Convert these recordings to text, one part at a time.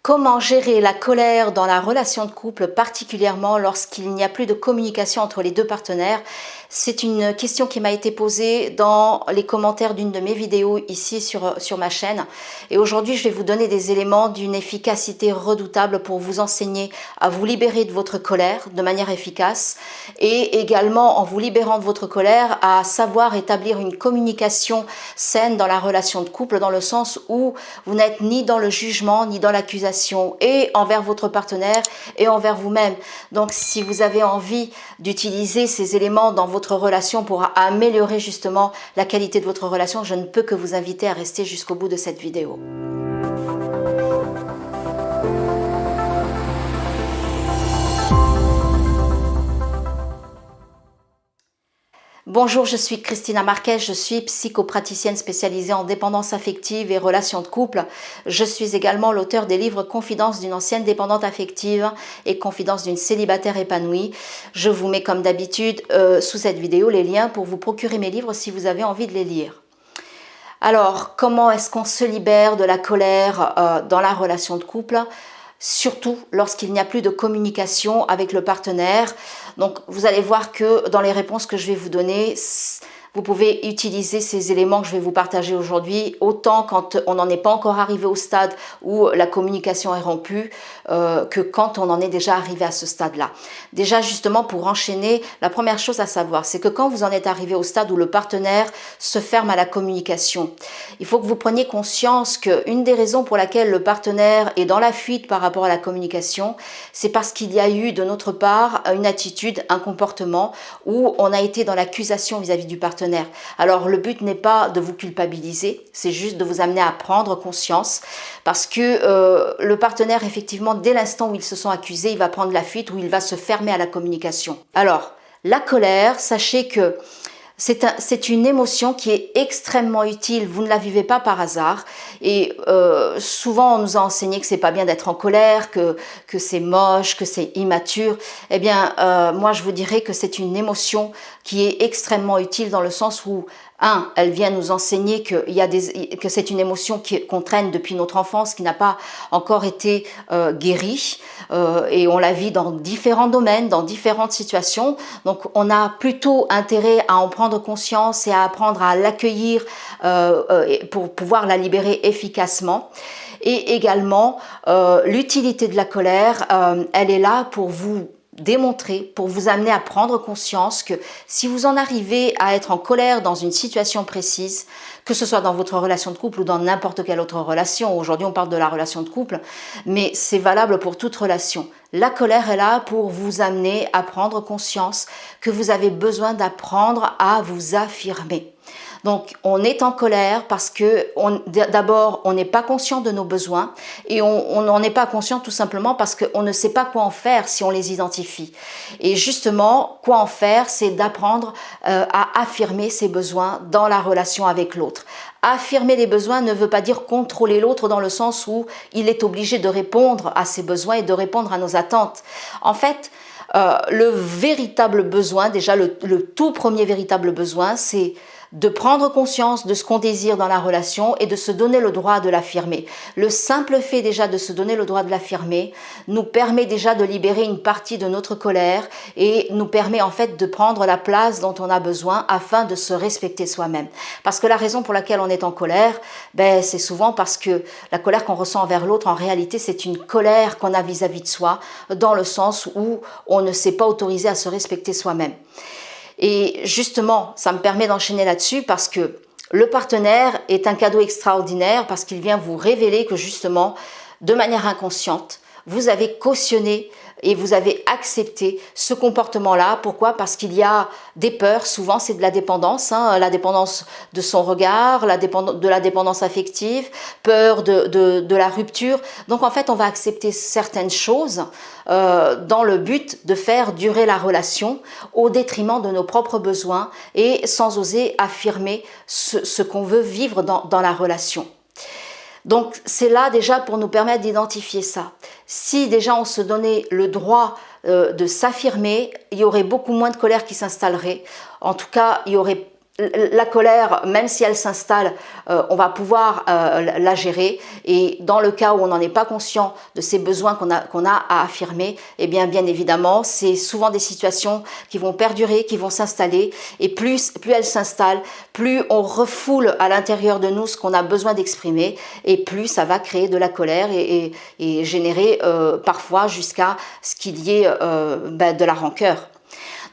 Comment gérer la colère dans la relation de couple, particulièrement lorsqu'il n'y a plus de communication entre les deux partenaires? C'est une question qui m'a été posée dans les commentaires d'une de mes vidéos ici sur ma chaîne. Et aujourd'hui, je vais vous donner des éléments d'une efficacité redoutable pour vous enseigner à vous libérer de votre colère de manière efficace et également en vous libérant de votre colère à savoir établir une communication saine dans la relation de couple, dans le sens où vous n'êtes ni dans le jugement ni dans l'accusation et envers votre partenaire et envers vous-même. Donc si vous avez envie d'utiliser ces éléments dans votre relation pour améliorer justement la qualité de votre relation, je ne peux que vous inviter à rester jusqu'au bout de cette vidéo. Bonjour, je suis Christina Marquez, je suis psychopraticienne spécialisée en dépendance affective et relations de couple. Je suis également l'auteur des livres Confidences d'une ancienne dépendante affective et Confidences d'une célibataire épanouie. Je vous mets comme d'habitude sous cette vidéo les liens pour vous procurer mes livres si vous avez envie de les lire. Alors, comment est-ce qu'on se libère de la colère dans la relation de couple ? Surtout lorsqu'il n'y a plus de communication avec le partenaire. Donc vous allez voir que dans les réponses que je vais vous donner, vous pouvez utiliser ces éléments que je vais vous partager aujourd'hui, autant quand on n'en est pas encore arrivé au stade où la communication est rompue, que quand on en est déjà arrivé à ce stade-là. Déjà, justement, pour enchaîner, la première chose à savoir, c'est que quand vous en êtes arrivé au stade où le partenaire se ferme à la communication, il faut que vous preniez conscience qu'une des raisons pour laquelle le partenaire est dans la fuite par rapport à la communication, c'est parce qu'il y a eu de notre part une attitude, un comportement où on a été dans l'accusation vis-à-vis du partenaire. Alors le but n'est pas de vous culpabiliser, c'est juste de vous amener à prendre conscience parce que le partenaire, effectivement, dès l'instant où ils se sont accusés, il va prendre la fuite ou il va se fermer à la communication. Alors, la colère, sachez que c'est une émotion qui est extrêmement utile, vous ne la vivez pas par hasard et souvent on nous a enseigné que c'est pas bien d'être en colère, que c'est moche, que c'est immature. Eh bien moi je vous dirais que c'est une émotion qui est extrêmement utile dans le sens où elle vient nous enseigner que c'est une émotion qu'on traîne depuis notre enfance, qui n'a pas encore été guérie, et on la vit dans différents domaines, dans différentes situations. Donc on a plutôt intérêt à en prendre conscience et à apprendre à l'accueillir pour pouvoir la libérer efficacement. Et également, l'utilité de la colère, elle est là pour vous démontrer, pour vous amener à prendre conscience que si vous en arrivez à être en colère dans une situation précise, que ce soit dans votre relation de couple ou dans n'importe quelle autre relation, aujourd'hui on parle de la relation de couple, mais c'est valable pour toute relation. La colère est là pour vous amener à prendre conscience que vous avez besoin d'apprendre à vous affirmer. Donc on est en colère parce que d'abord on n'est pas conscient de nos besoins et on n'en est pas conscient tout simplement parce qu'on ne sait pas quoi en faire si on les identifie. Et justement, quoi en faire, c'est d'apprendre à affirmer ses besoins dans la relation avec l'autre. Affirmer les besoins ne veut pas dire contrôler l'autre dans le sens où il est obligé de répondre à ses besoins et de répondre à nos attentes. En fait, le véritable besoin, déjà le tout premier véritable besoin, c'est de prendre conscience de ce qu'on désire dans la relation et de se donner le droit de l'affirmer. Le simple fait déjà de se donner le droit de l'affirmer nous permet déjà de libérer une partie de notre colère et nous permet en fait de prendre la place dont on a besoin afin de se respecter soi-même. Parce que la raison pour laquelle on est en colère, c'est souvent parce que la colère qu'on ressent envers l'autre, en réalité, c'est une colère qu'on a vis-à-vis de soi, dans le sens où on ne s'est pas autorisé à se respecter soi-même. Et justement, ça me permet d'enchaîner là-dessus parce que le partenaire est un cadeau extraordinaire parce qu'il vient vous révéler que justement, de manière inconsciente, vous avez cautionné et vous avez accepté ce comportement-là. Pourquoi? Parce qu'il y a des peurs, souvent c'est de la dépendance, la dépendance de son regard, de la dépendance affective, peur de la rupture. Donc en fait, on va accepter certaines choses dans le but de faire durer la relation au détriment de nos propres besoins et sans oser affirmer ce qu'on veut vivre dans la relation. Donc c'est là déjà pour nous permettre d'identifier ça. Si déjà on se donnait le droit de s'affirmer, il y aurait beaucoup moins de colère qui s'installerait. En tout cas, il y aurait la colère, même si elle s'installe, on va pouvoir la gérer. Et dans le cas où on n'en est pas conscient de ces besoins qu'on a à affirmer, eh bien évidemment, c'est souvent des situations qui vont perdurer, qui vont s'installer. Et plus elles s'installent, plus on refoule à l'intérieur de nous ce qu'on a besoin d'exprimer, et plus ça va créer de la colère et générer parfois jusqu'à ce qu'il y ait de la rancœur.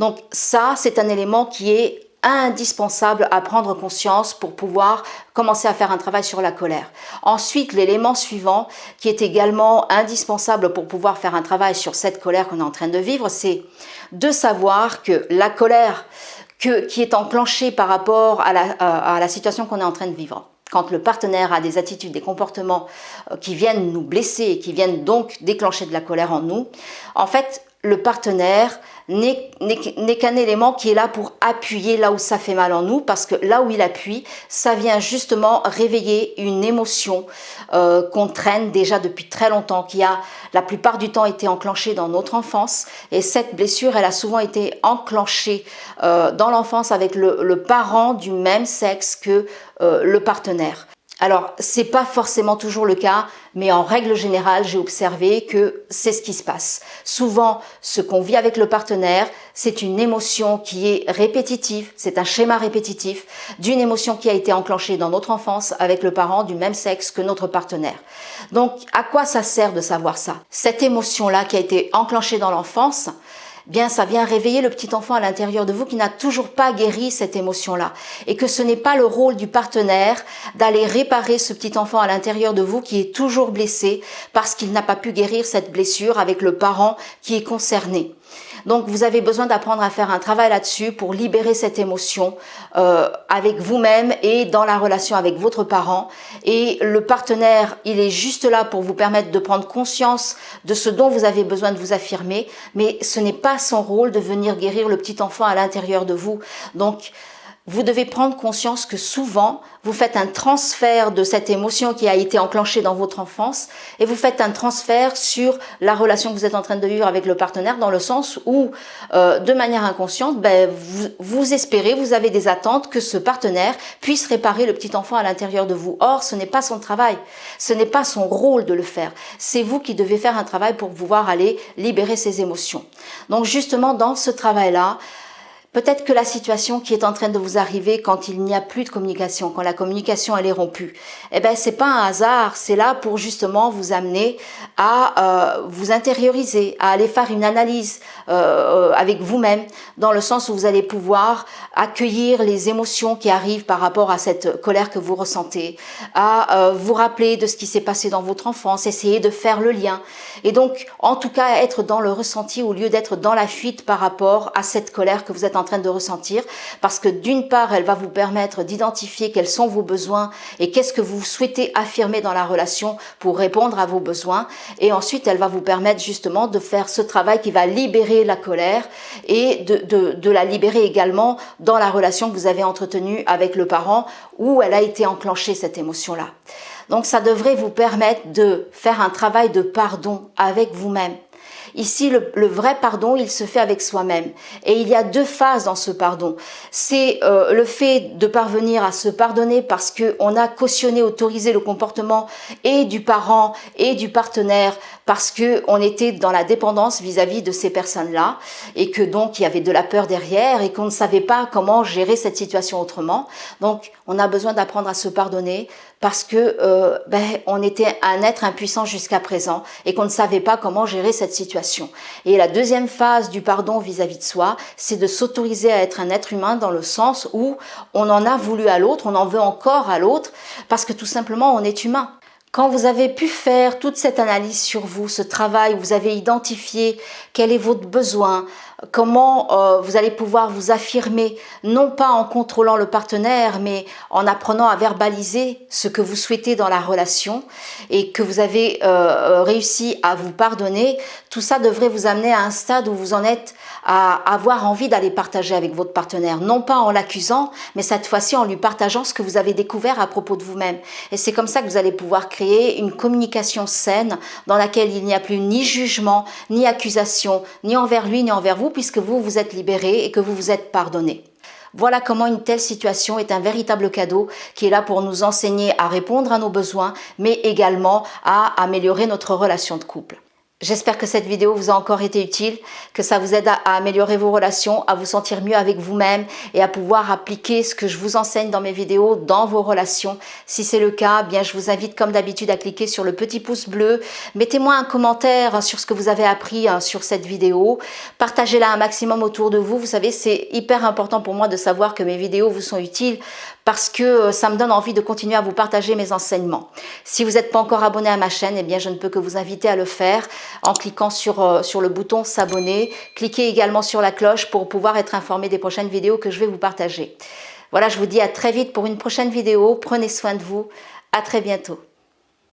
Donc ça, c'est un élément qui est indispensable à prendre conscience pour pouvoir commencer à faire un travail sur la colère. Ensuite, l'élément suivant qui est également indispensable pour pouvoir faire un travail sur cette colère qu'on est en train de vivre, c'est de savoir que la colère qui est enclenchée par rapport à la situation qu'on est en train de vivre, quand le partenaire a des attitudes, des comportements qui viennent nous blesser et qui viennent donc déclencher de la colère en nous, en fait, le partenaire n'est qu'un élément qui est là pour appuyer là où ça fait mal en nous, parce que là où il appuie, ça vient justement réveiller une émotion qu'on traîne déjà depuis très longtemps, qui a la plupart du temps été enclenchée dans notre enfance. Et cette blessure, elle a souvent été enclenchée dans l'enfance avec le parent du même sexe que le partenaire. Alors, c'est pas forcément toujours le cas, mais en règle générale, j'ai observé que c'est ce qui se passe. Souvent, ce qu'on vit avec le partenaire, c'est une émotion qui est répétitive, c'est un schéma répétitif d'une émotion qui a été enclenchée dans notre enfance avec le parent du même sexe que notre partenaire. Donc, à quoi ça sert de savoir ça? Cette émotion-là qui a été enclenchée dans l'enfance, bien, ça vient réveiller le petit enfant à l'intérieur de vous qui n'a toujours pas guéri cette émotion-là. Et que ce n'est pas le rôle du partenaire d'aller réparer ce petit enfant à l'intérieur de vous qui est toujours blessé parce qu'il n'a pas pu guérir cette blessure avec le parent qui est concerné. Donc, vous avez besoin d'apprendre à faire un travail là-dessus pour libérer cette émotion avec vous-même et dans la relation avec votre parent. Et le partenaire, il est juste là pour vous permettre de prendre conscience de ce dont vous avez besoin de vous affirmer, mais ce n'est pas son rôle de venir guérir le petit enfant à l'intérieur de vous. Donc, vous devez prendre conscience que souvent, vous faites un transfert de cette émotion qui a été enclenchée dans votre enfance et vous faites un transfert sur la relation que vous êtes en train de vivre avec le partenaire, dans le sens où, de manière inconsciente, vous espérez, vous avez des attentes que ce partenaire puisse réparer le petit enfant à l'intérieur de vous. Or, ce n'est pas son travail, ce n'est pas son rôle de le faire. C'est vous qui devez faire un travail pour pouvoir aller libérer ces émotions. Donc justement, dans ce travail-là, peut-être que la situation qui est en train de vous arriver quand il n'y a plus de communication, quand la communication elle est rompue, eh ben c'est pas un hasard, c'est là pour justement vous amener à vous intérioriser, à aller faire une analyse avec vous-même, dans le sens où vous allez pouvoir accueillir les émotions qui arrivent par rapport à cette colère que vous ressentez, à vous rappeler de ce qui s'est passé dans votre enfance, essayer de faire le lien, et donc en tout cas être dans le ressenti au lieu d'être dans la fuite par rapport à cette colère que vous êtes en train de ressentir, parce que d'une part, elle va vous permettre d'identifier quels sont vos besoins et qu'est-ce que vous souhaitez affirmer dans la relation pour répondre à vos besoins, et ensuite elle va vous permettre justement de faire ce travail qui va libérer la colère et de la libérer également dans la relation que vous avez entretenue avec le parent où elle a été enclenchée, cette émotion-là. Donc ça devrait vous permettre de faire un travail de pardon avec vous-même. Ici, le vrai pardon, il se fait avec soi-même. Et il y a deux phases dans ce pardon. C'est le fait de parvenir à se pardonner parce qu'on a cautionné, autorisé le comportement et du parent et du partenaire, parce qu'on était dans la dépendance vis-à-vis de ces personnes-là et que donc il y avait de la peur derrière et qu'on ne savait pas comment gérer cette situation autrement. Donc, on a besoin d'apprendre à se pardonner parce que on était un être impuissant jusqu'à présent et qu'on ne savait pas comment gérer cette situation. Et la deuxième phase du pardon vis-à-vis de soi, c'est de s'autoriser à être un être humain dans le sens où on en a voulu à l'autre, on en veut encore à l'autre, parce que tout simplement on est humain. Quand vous avez pu faire toute cette analyse sur vous, ce travail où vous avez identifié quel est votre besoin, comment vous allez pouvoir vous affirmer, non pas en contrôlant le partenaire, mais en apprenant à verbaliser ce que vous souhaitez dans la relation et que vous avez réussi à vous pardonner, tout ça devrait vous amener à un stade où vous en êtes à avoir envie d'aller partager avec votre partenaire, non pas en l'accusant, mais cette fois-ci en lui partageant ce que vous avez découvert à propos de vous-même. Et c'est comme ça que vous allez pouvoir créer une communication saine dans laquelle il n'y a plus ni jugement, ni accusation, ni envers lui, ni envers vous, puisque vous vous êtes libéré et que vous vous êtes pardonné. Voilà comment une telle situation est un véritable cadeau qui est là pour nous enseigner à répondre à nos besoins, mais également à améliorer notre relation de couple. J'espère que cette vidéo vous a encore été utile, que ça vous aide à améliorer vos relations, à vous sentir mieux avec vous-même et à pouvoir appliquer ce que je vous enseigne dans mes vidéos dans vos relations. Si c'est le cas, bien je vous invite comme d'habitude à cliquer sur le petit pouce bleu. Mettez-moi un commentaire sur ce que vous avez appris sur cette vidéo. Partagez-la un maximum autour de vous. Vous savez, c'est hyper important pour moi de savoir que mes vidéos vous sont utiles parce que ça me donne envie de continuer à vous partager mes enseignements. Si vous n'êtes pas encore abonné à ma chaîne, eh bien je ne peux que vous inviter à le faire en cliquant sur le bouton s'abonner. Cliquez également sur la cloche pour pouvoir être informé des prochaines vidéos que je vais vous partager. Voilà, je vous dis à très vite pour une prochaine vidéo. Prenez soin de vous. À très bientôt.